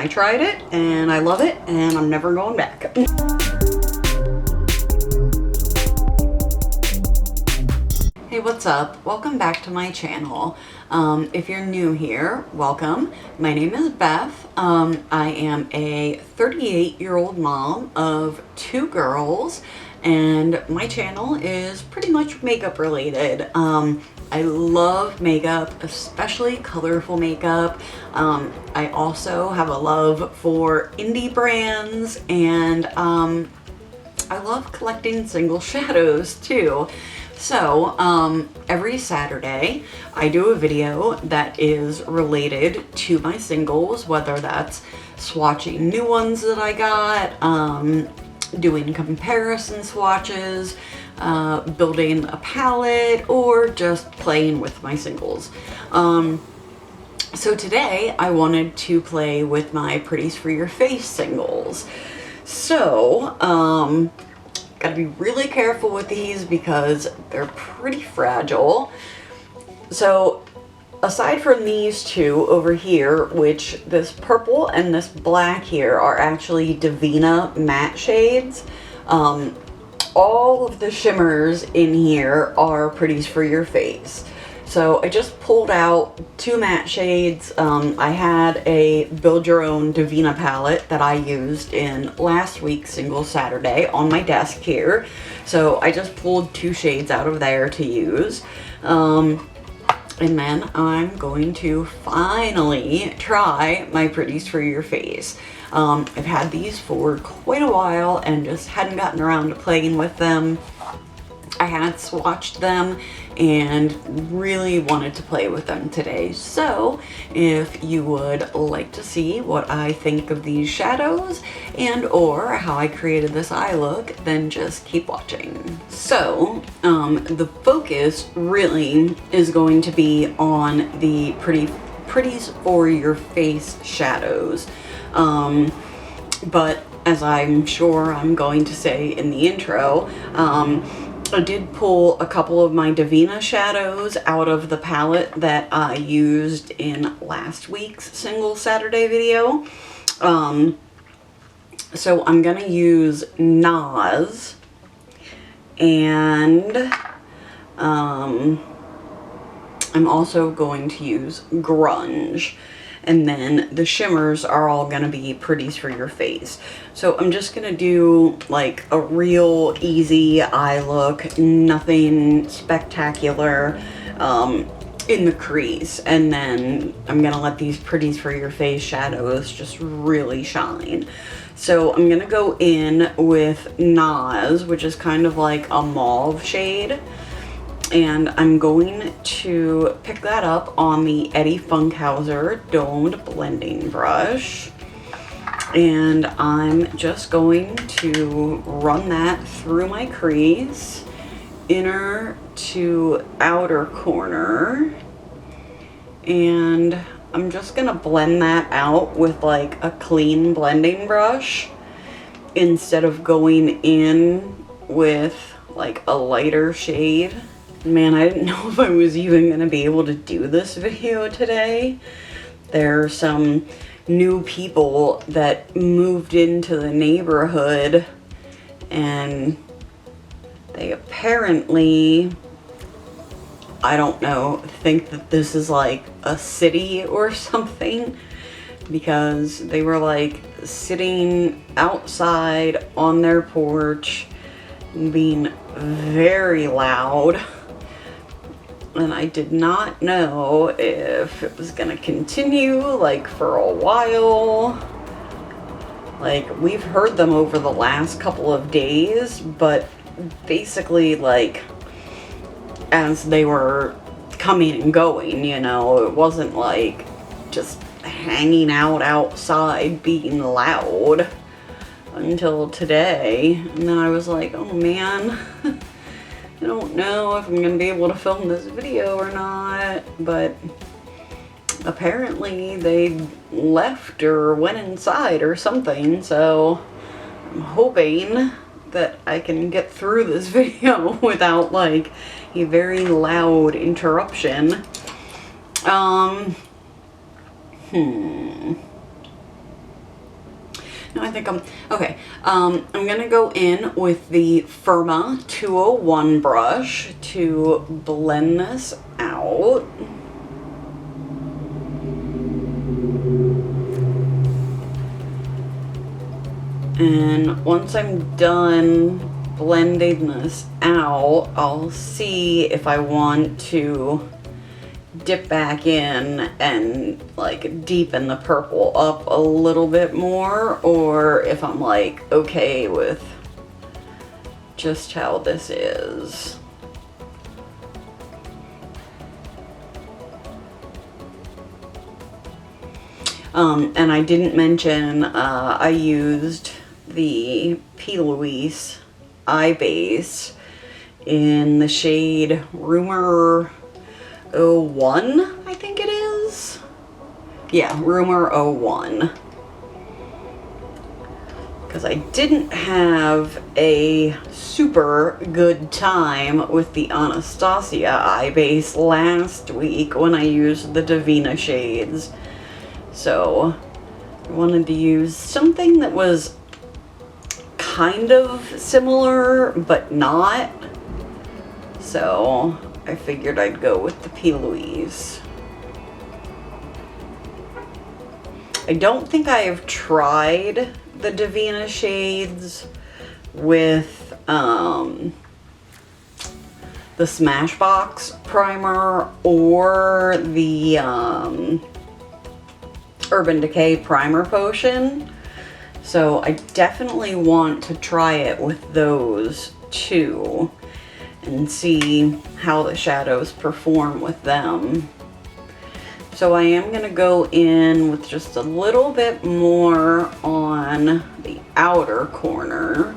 I tried it and I love it and I'm never going back. Hey, what's up? Welcome back to my channel. If you're new here, welcome. My name is Beth. I am a 38-year-old mom of 2 girls, and my channel is pretty much makeup related. I love makeup, especially colorful makeup. I also have a love for indie brands, and I love collecting single shadows too. So, every Saturday I do a video that is related to my singles, whether that's swatching new ones that I got, doing comparison swatches, building a palette, or just playing with my singles. So today I wanted to play with my Pretties for Your Face singles. So, gotta be really careful with these because they're pretty fragile. So aside from these 2 over here, which this purple and this black here are actually Divina matte shades, all of the shimmers in here are Pretties for Your Face. So I just pulled out 2 matte shades. I had a Build Your Own Divina palette that I used in last week's Single Saturday on my desk here. So I just pulled 2 shades out of there to use. And then I'm going to finally try my Pretties for Your Face. I've had these for quite a while and just hadn't gotten around to playing with them. I had swatched them and really wanted to play with them today. So if you would like to see what I think of these shadows and or how I created this eye look, then just keep watching. So the focus really is going to be on the Pretties for Your Face shadows. But as I'm sure I'm going to say in the intro, I did pull a couple of my Divina shadows out of the palette that I used in last week's Single Saturday video. So I'm gonna use NARS, and I'm also going to use Grunge. And then the shimmers are all gonna be Pretties for Your Face. So I'm just gonna do like a real easy eye look, nothing spectacular in the crease. And then I'm gonna let these Pretties for Your Face shadows just really shine. So I'm gonna go in with NARS, which is kind of like a mauve shade. And I'm going to pick that up on the Eddie Funkhauser domed blending brush. And I'm just going to run that through my crease, inner to outer corner. And I'm just gonna blend that out with like a clean blending brush instead of going in with like a lighter shade. Man, I didn't know if I was even going to be able to do this video today. There are some new people that moved into the neighborhood and they apparently, I don't know, think that this is like a city or something, because they were like sitting outside on their porch and being very loud. And I did not know if it was gonna continue like for a while. Like, we've heard them over the last couple of days, but basically like as they were coming and going, you know, it wasn't like just hanging out outside being loud until today. And then I was like, oh man, I don't know if I'm going to be able to film this video or not, but apparently they left or went inside or something, so I'm hoping that I can get through this video without like a very loud interruption. No, I think I'm, okay. I'm gonna go in with the Firma 201 brush to blend this out. And once I'm done blending this out, I'll see if I want to dip back in and like deepen the purple up a little bit more, or if I'm like okay with just how this is. And I didn't mention I used the P. Louise eye base in the shade Rumor 01, I think it is. Yeah, Rumor 01. Because I didn't have a super good time with the Anastasia eye base last week when I used the Divina shades. So I wanted to use something that was kind of similar, but not. So I figured I'd go with the P. Louise. I don't think I have tried the Divina shades with the Smashbox primer or the Urban Decay primer potion. So I definitely want to try it with those two and see how the shadows perform with them. So I am going to go in with just a little bit more on the outer corner.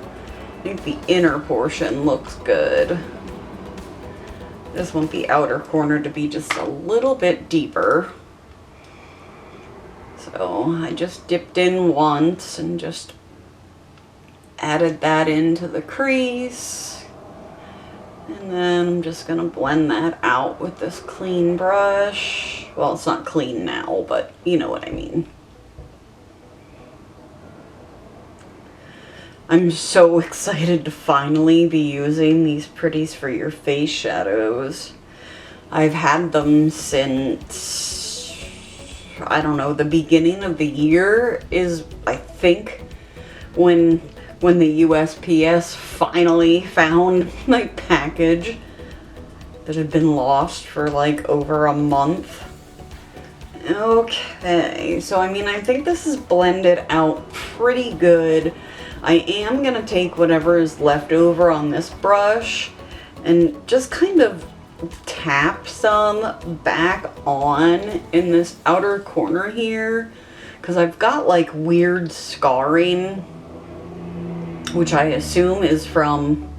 I think the inner portion looks good. I just want the outer corner to be just a little bit deeper. So I just dipped in once and just added that into the crease. And then I'm just gonna blend that out with this clean brush. Well, it's not clean now, but you know what I mean. I'm so excited to finally be using these Pretties for Your Face shadows. I've had them since, I don't know, the beginning of the year is, I think, when the USPS finally found my package that had been lost for like over a month. Okay, so I mean, I think this is blended out pretty good. I am gonna take whatever is left over on this brush and just kind of tap some back on in this outer corner here, because I've got like weird scarring, which I assume is from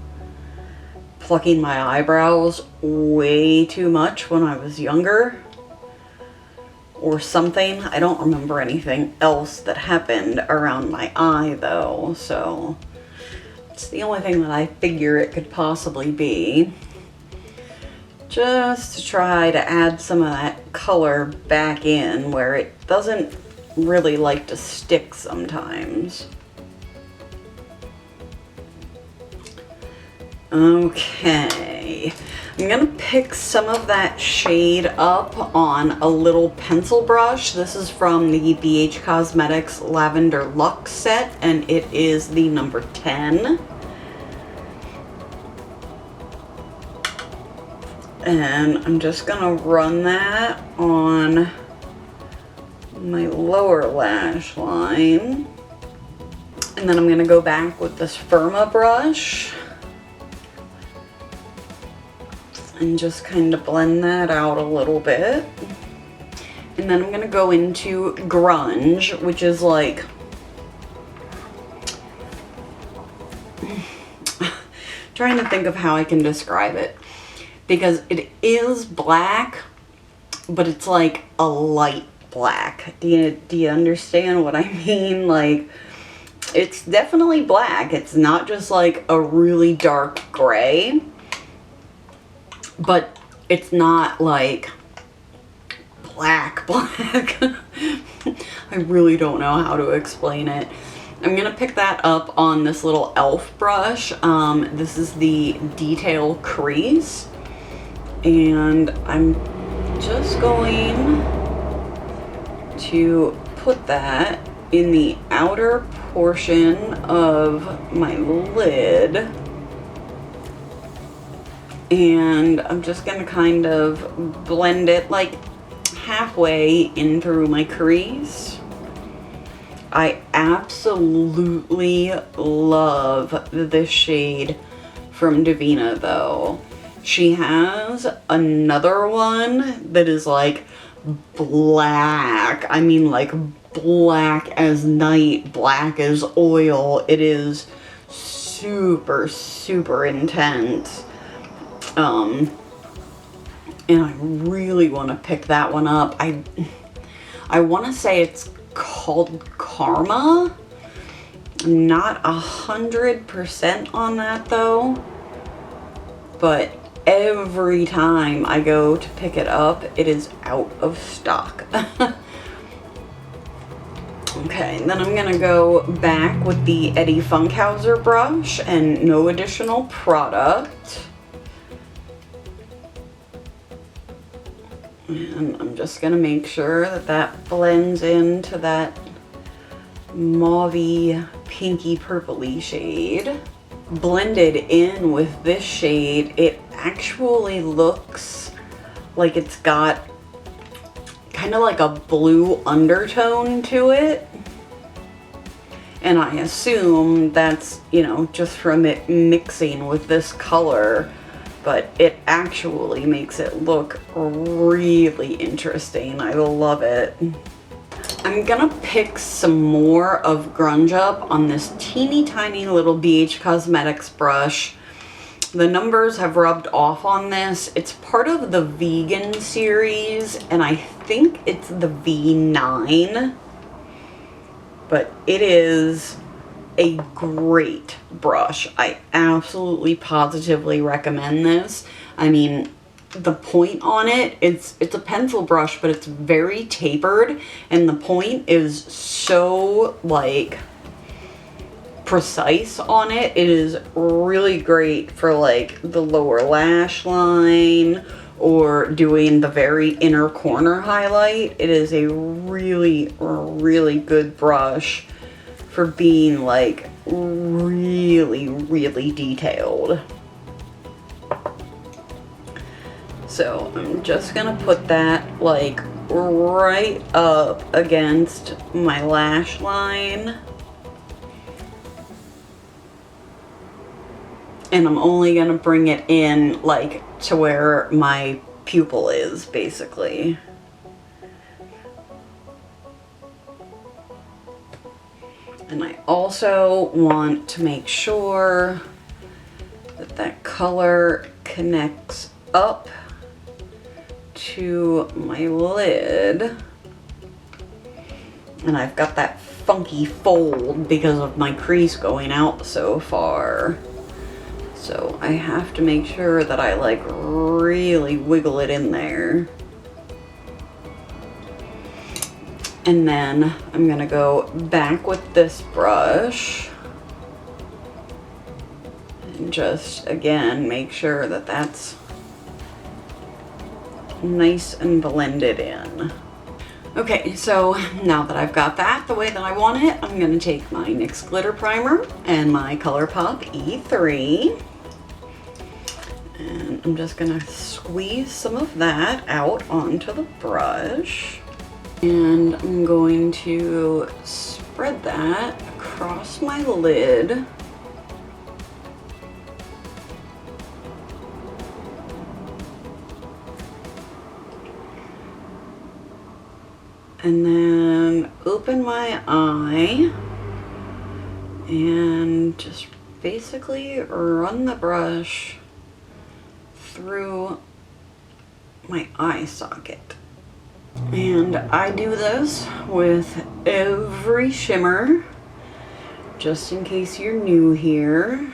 plucking my eyebrows way too much when I was younger or something. I don't remember anything else that happened around my eye though, so it's the only thing that I figure it could possibly be. Just to try to add some of that color back in where it doesn't really like to stick sometimes. Okay, I'm gonna pick some of that shade up on a little pencil brush. This is from the BH Cosmetics Lavender Luxe set, and it is the number 10. And I'm just gonna run that on my lower lash line. And then I'm gonna go back with this Firma brush and just kind of blend that out a little bit. And then I'm gonna go into Grunge, which is like, trying to think of how I can describe it, because it is black, but it's like a light black. Do you understand what I mean? Like, it's definitely black. It's not just like a really dark gray, but it's not like black. I really don't know how to explain it. I'm gonna pick that up on this little elf brush. This is the Detail Crease, and I'm just going to put that in the outer portion of my lid, and I'm just gonna kind of blend it like halfway in through my crease. I absolutely love this shade from Davina though. She has another one that is like black. I mean like black as night, black as oil. It is super, super intense. And I really want to pick that one up. I want to say it's called Karma. I'm not 100% on that though, but every time I go to pick it up, it is out of stock. Okay, then I'm gonna go back with the Eddie Funkhauser brush and no additional product. And I'm just gonna make sure that that blends into that mauvey, pinky, purpley shade. Blended in with this shade, it actually looks like it's got kind of like a blue undertone to it. And I assume that's, you know, just from it mixing with this color, but it actually makes it look really interesting. I love it. I'm gonna pick some more of Grunge up on this teeny tiny little BH Cosmetics brush. The numbers have rubbed off on this. It's part of the vegan series, and I think it's the V9, but it is a great brush. I absolutely positively recommend this. I mean, the point on it, it's a pencil brush, but it's very tapered, and the point is so like precise on it. It is really great for like the lower lash line or doing the very inner corner highlight. It is a really, really good brush for being like really, really detailed. So I'm just gonna put that like right up against my lash line. And I'm only gonna bring it in like to where my pupil is, basically. And I also want to make sure that that color connects up to my lid. And I've got that funky fold because of my crease going out so far. So I have to make sure that I like really wiggle it in there. And then I'm gonna go back with this brush and just again make sure that that's nice and blended in. Okay, so now that I've got that the way that I want it, I'm gonna take my NYX glitter primer and my ColourPop E3. And I'm just gonna squeeze some of that out onto the brush. And I'm going to spread that across my lid. And then open my eye and just basically run the brush through my eye socket. And I do this with every shimmer, just in case you're new here.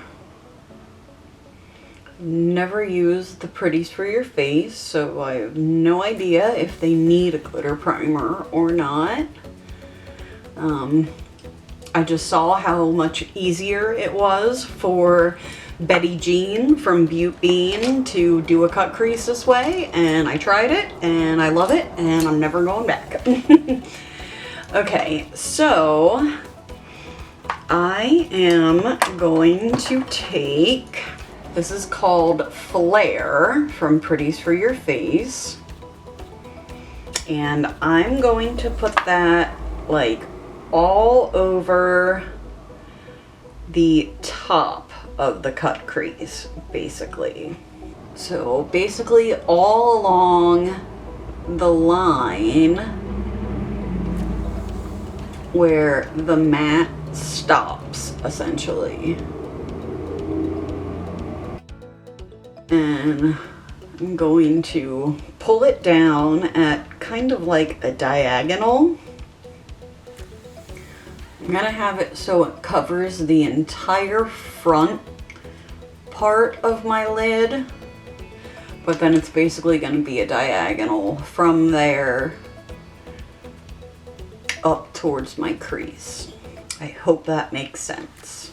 Never use the Pretties for your face, so I have no idea if they need a glitter primer or not. I just saw how much easier it was for Betty Jean from Butte Bean to do a cut crease this way, and I tried it and I love it and I'm never going back. Okay, so I am going to take, this is called Flare from Pretties for Your Face, and I'm going to put that like all over the top of the cut crease, basically. So basically all along the line where the mat stops, essentially. And I'm going to pull it down at kind of like a diagonal. I'm gonna have it so it covers the entire front part of my lid, but then it's basically gonna be a diagonal from there up towards my crease. I hope that makes sense.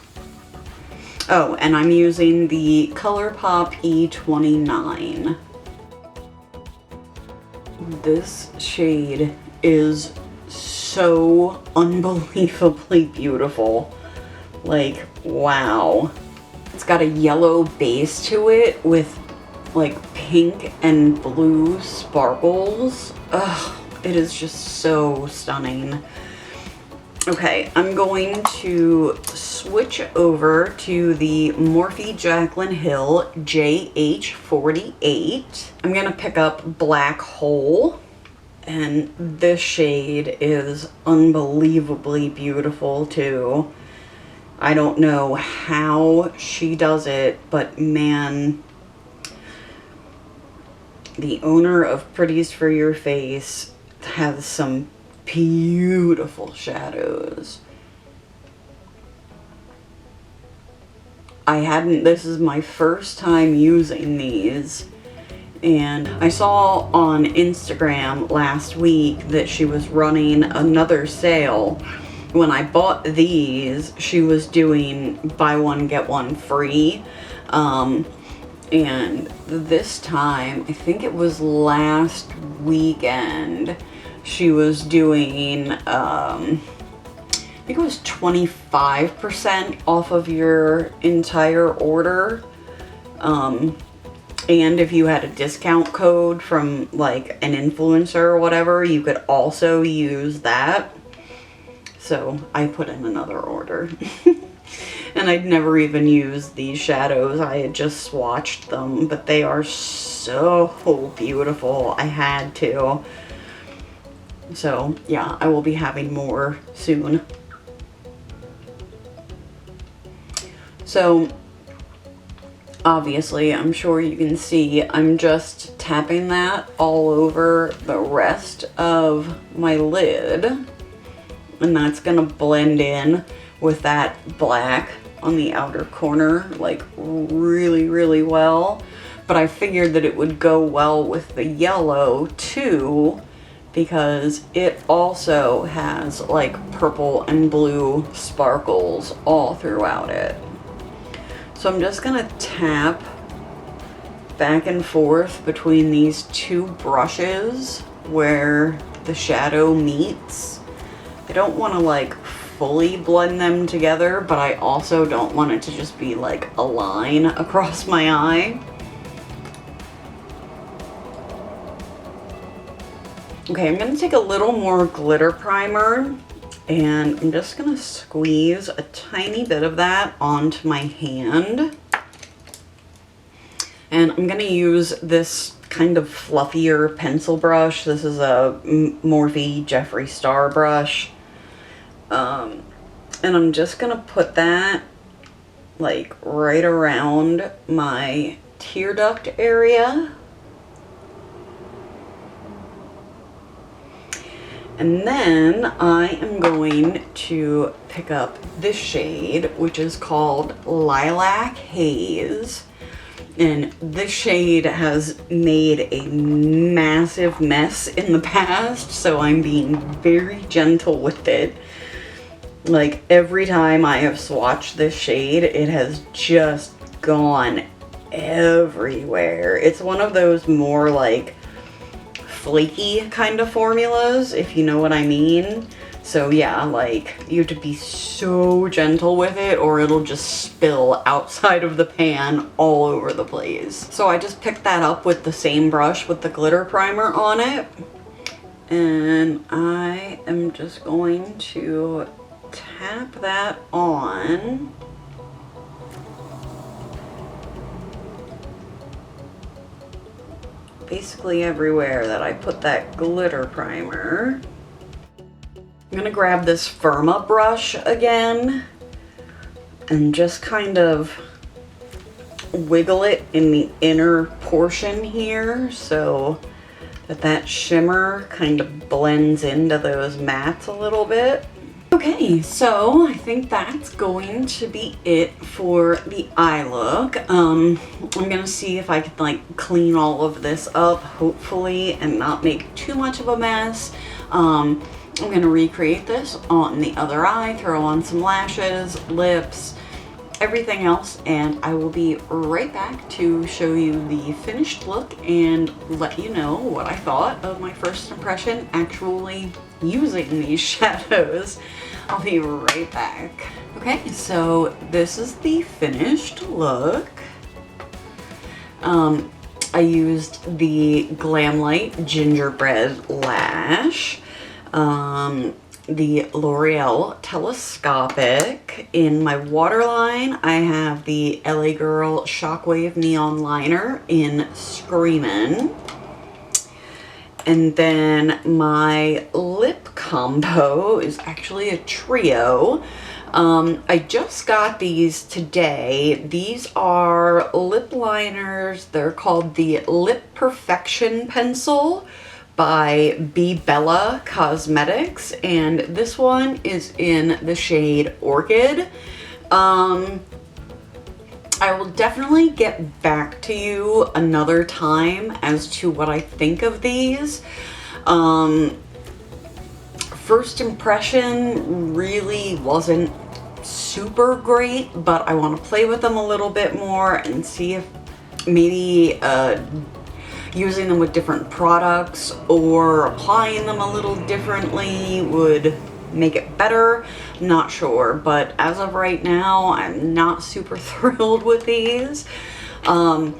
Oh, and I'm using the ColourPop E29. This shade is so unbelievably beautiful. Like, wow. It's got a yellow base to it with like pink and blue sparkles. Ugh, it is just so stunning. Okay, I'm going to switch over to the Morphe Jaclyn Hill JH48. I'm gonna pick up Black Hole, and this shade is unbelievably beautiful too. I don't know how she does it, but man, the owner of Pretties for Your Face has some beautiful shadows. This is my first time using these, and I saw on Instagram last week that she was running another sale. When I bought these, she was doing buy one get one free, and this time, I think it was last weekend, she was doing, I think it was 25% off of your entire order. And if you had a discount code from like an influencer or whatever, you could also use that. So I put in another order. And I'd never even used these shadows. I had just swatched them, but they are so beautiful. I had to. So yeah, I will be having more soon. So obviously, I'm sure you can see, I'm just tapping that all over the rest of my lid. And that's gonna blend in with that black on the outer corner, like really, really well. But I figured that it would go well with the yellow too, because it also has like purple and blue sparkles all throughout it. So I'm just gonna tap back and forth between these two brushes where the shadow meets. I don't want to like fully blend them together, but I also don't want it to just be like a line across my eye. Okay, I'm gonna take a little more glitter primer, and I'm just gonna squeeze a tiny bit of that onto my hand. And I'm gonna use this kind of fluffier pencil brush. This is a Morphe Jeffree Star brush. And I'm just gonna put that like right around my tear duct area. And then I am going to pick up this shade, which is called Lilac Haze. And this shade has made a massive mess in the past, so I'm being very gentle with it. Like, every time I have swatched this shade, it has just gone everywhere. It's one of those more like flaky kind of formulas, if you know what I mean. So yeah, like, you have to be so gentle with it or it'll just spill outside of the pan all over the place. So I just picked that up with the same brush with the glitter primer on it. And I am just going to tap that on. Basically everywhere that I put that glitter primer. I'm gonna grab this Firma brush again and just kind of wiggle it in the inner portion here so that that shimmer kind of blends into those mats a little bit. Okay, so I think that's going to be it for the eye look. I'm gonna see if I can like clean all of this up, hopefully, and not make too much of a mess. I'm gonna recreate this on the other eye, throw on some lashes, lips, everything else, and I will be right back to show you the finished look and let you know what I thought of my first impression actually using these shadows. I'll be right back. Okay, so this is the finished look. I used the Glamlight Gingerbread Lash, the L'Oreal Telescopic. In my waterline, I have the LA Girl Shockwave Neon Liner in Screamin'. And then my lip combo is actually a trio. I just got these today. These are lip liners. They're called the Lip Perfection Pencil by Be Bella Cosmetics, and this one is in the shade Orchid. I will definitely get back to you another time as to what I think of these. First impression really wasn't super great, but I want to play with them a little bit more and see if maybe using them with different products or applying them a little differently would make it better. Not sure, but as of right now, I'm not super thrilled with these. And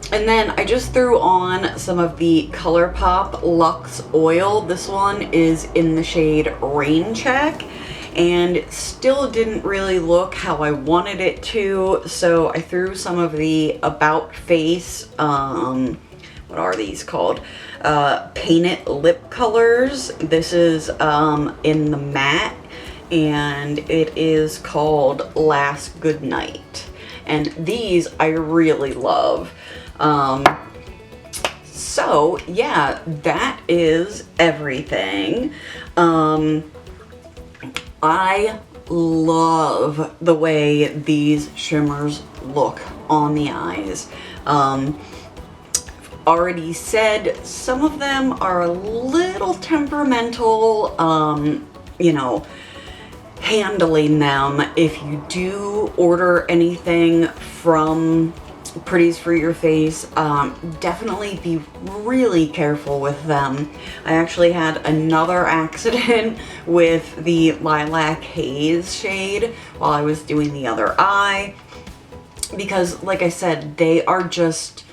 then I just threw on some of the ColourPop Luxe Oil. This one is in the shade Rain Check, and it still didn't really look how I wanted it to, so I threw some of the About Face, what are these called? Paint It lip colors. This is in the matte, and it is called Last Good Night. And these I really love. So yeah, that is everything. I love the way these shimmers look on the eyes. Already said, some of them are a little temperamental, you know, handling them. If you do order anything from Pretties for your face, definitely be really careful with them. I actually had another accident with the Lilac Haze shade while I was doing the other eye, because like I said, they are just,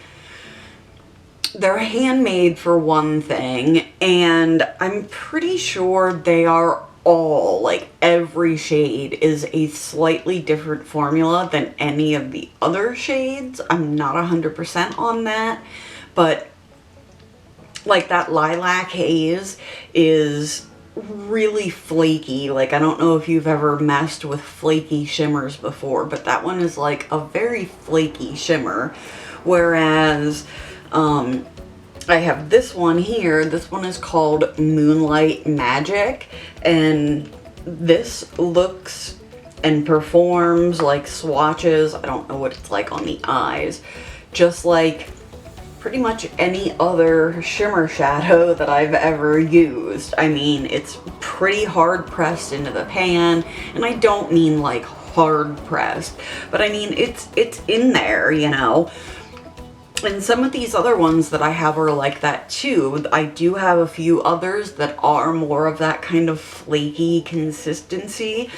they're handmade for one thing, and I'm pretty sure they are all, like every shade is a slightly different formula than any of the other shades. I'm not 100% on that, but like that Lilac Haze is really flaky. Like, I don't know if you've ever messed with flaky shimmers before, but that one is like a very flaky shimmer, whereas I have this one here. This one is called Moonlight Magic, and this looks and performs like swatches. I don't know what it's like on the eyes. Just like pretty much any other shimmer shadow that I've ever used. I mean, it's pretty hard pressed into the pan, and I don't mean like hard pressed, but I mean it's in there, you know. And some of these other ones that I have are like that too. I do have a few others that are more of that kind of flaky consistency.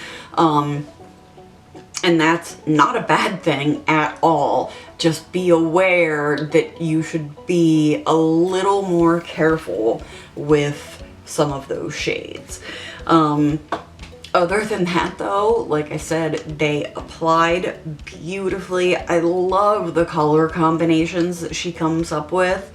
And that's not a bad thing at all. Just be aware that you should be a little more careful with some of those shades. Other than that though, like I said, they applied beautifully. I love the color combinations that she comes up with.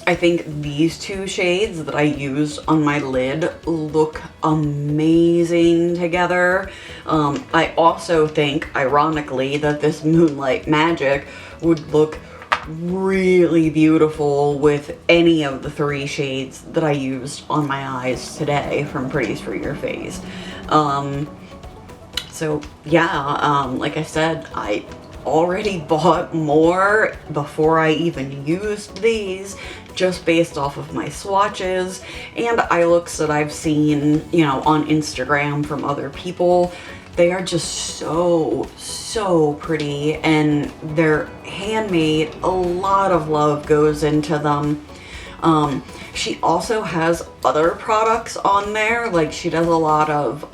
I think these two shades that I used on my lid look amazing together. I also think, ironically, that this Moonlight Magic would look really beautiful with any of the 3 shades that I used on my eyes today from Pretties for Your Face. So yeah, like I said, I already bought more before I even used these, just based off of my swatches and eye looks that I've seen, you know, on Instagram from other people. They are just so pretty, and they're handmade. A lot of love goes into them. She also has other products on there, like she does a lot of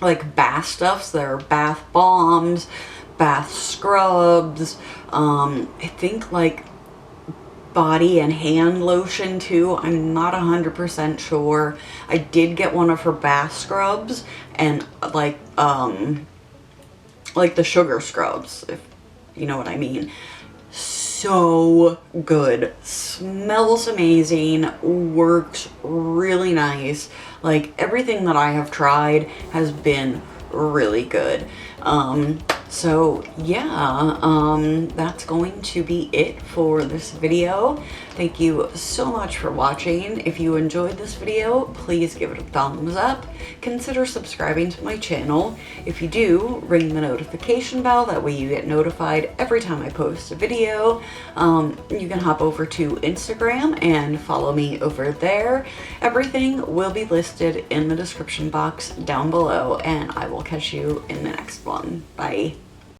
like bath stuffs. There are bath bombs, bath scrubs, I think like body and hand lotion too. I'm not 100% sure. I did get one of her bath scrubs, and like the sugar scrubs, if you know what I mean. So good. Smells amazing. Works really nice. Like everything that I have tried has been really good. So yeah, that's going to be it for this video. Thank you so much for watching. If you enjoyed this video, please give it a thumbs up. Consider subscribing to my channel. If you do, ring the notification bell. That way you get notified every time I post a video. You can hop over to Instagram and follow me over there. Everything will be listed in the description box down below, and I will catch you in the next one. Bye.